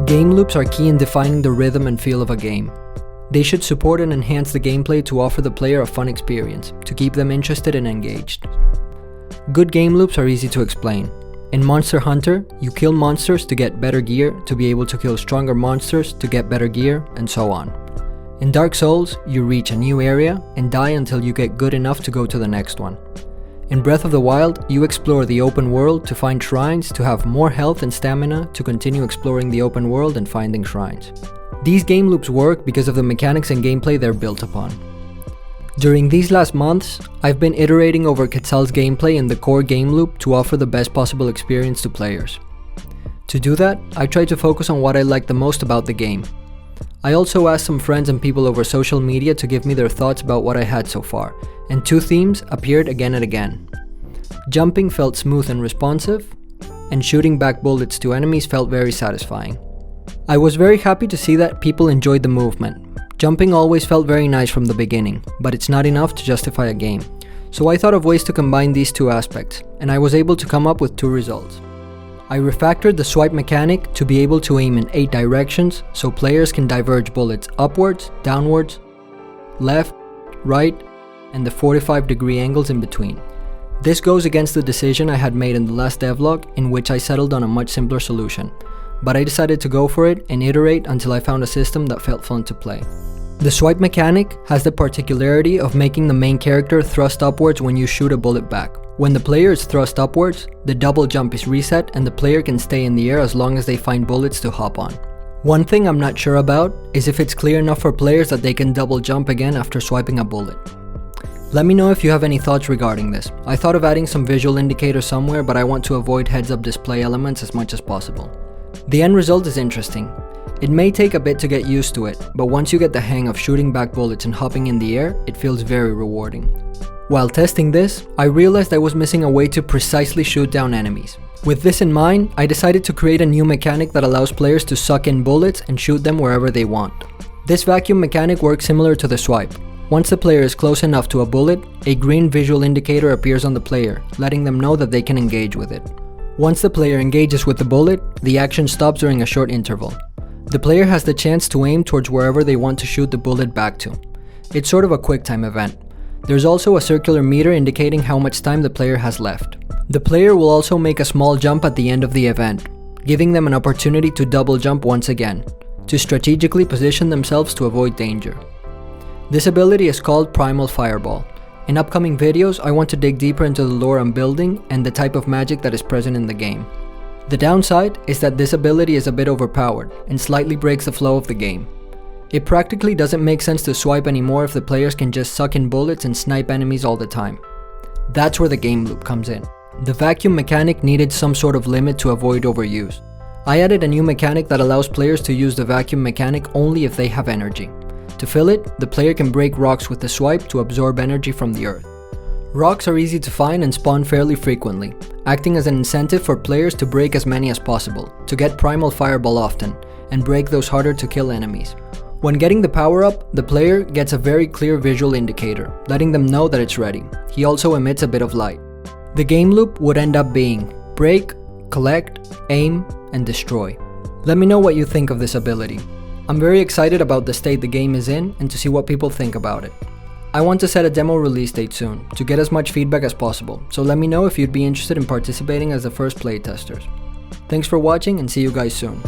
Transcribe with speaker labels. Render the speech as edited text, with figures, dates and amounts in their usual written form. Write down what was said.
Speaker 1: Game loops are key in defining the rhythm and feel of a game. They should support and enhance the gameplay to offer the player a fun experience, to keep them interested and engaged. Good game loops are easy to explain. In Monster Hunter, you kill monsters to get better gear, to be able to kill stronger monsters to get better gear, and so on. In Dark Souls, you reach a new area and die until you get good enough to go to the next one. In Breath of the Wild, you explore the open world to find shrines to have more health and stamina to continue exploring the open world and finding shrines. These game loops work because of the mechanics and gameplay they're built upon. During these last months, I've been iterating over Quetzal's gameplay in the core game loop to offer the best possible experience to players. To do that, I tried to focus on what I liked the most about the game. I also asked some friends and people over social media to give me their thoughts about what I had so far, and two themes appeared again and again. Jumping felt smooth and responsive, and shooting back bullets to enemies felt very satisfying. I was very happy to see that people enjoyed the movement. Jumping always felt very nice from the beginning, but it's not enough to justify a game. So I thought of ways to combine these two aspects, and I was able to come up with two results. I refactored the swipe mechanic to be able to aim in 8 directions, so players can diverge bullets upwards, downwards, left, right, and the 45-degree angles in between. This goes against the decision I had made in the last devlog, in which I settled on a much simpler solution. But I decided to go for it and iterate until I found a system that felt fun to play. The swipe mechanic has the particularity of making the main character thrust upwards when you shoot a bullet back. When the player is thrust upwards, the double jump is reset and the player can stay in the air as long as they find bullets to hop on. One thing I'm not sure about is if it's clear enough for players that they can double jump again after swiping a bullet. Let me know if you have any thoughts regarding this. I thought of adding some visual indicators somewhere, but I want to avoid heads-up display elements as much as possible. The end result is interesting. It may take a bit to get used to it, but once you get the hang of shooting back bullets and hopping in the air, it feels very rewarding. While testing this, I realized I was missing a way to precisely shoot down enemies. With this in mind, I decided to create a new mechanic that allows players to suck in bullets and shoot them wherever they want. This vacuum mechanic works similar to the swipe. Once the player is close enough to a bullet, a green visual indicator appears on the player, letting them know that they can engage with it. Once the player engages with the bullet, the action stops during a short interval. The player has the chance to aim towards wherever they want to shoot the bullet back to. It's sort of a quick time event. There's also a circular meter indicating how much time the player has left. The player will also make a small jump at the end of the event, giving them an opportunity to double jump once again, to strategically position themselves to avoid danger. This ability is called Primal Fireball. In upcoming videos, I want to dig deeper into the lore I'm building and the type of magic that is present in the game. The downside is that this ability is a bit overpowered and slightly breaks the flow of the game. It practically doesn't make sense to swipe anymore if the players can just suck in bullets and snipe enemies all the time. That's where the game loop comes in. The vacuum mechanic needed some sort of limit to avoid overuse. I added a new mechanic that allows players to use the vacuum mechanic only if they have energy. To fill it, the player can break rocks with the swipe to absorb energy from the earth. Rocks are easy to find and spawn fairly frequently, acting as an incentive for players to break as many as possible, to get Primal Fireball often, and break those harder to kill enemies. When getting the power up, the player gets a very clear visual indicator, letting them know that it's ready. He also emits a bit of light. The game loop would end up being break, collect, aim, and destroy. Let me know what you think of this ability. I'm very excited about the state the game is in and to see what people think about it. I want to set a demo release date soon, to get as much feedback as possible, so let me know if you'd be interested in participating as the first playtesters. Thanks for watching and see you guys soon.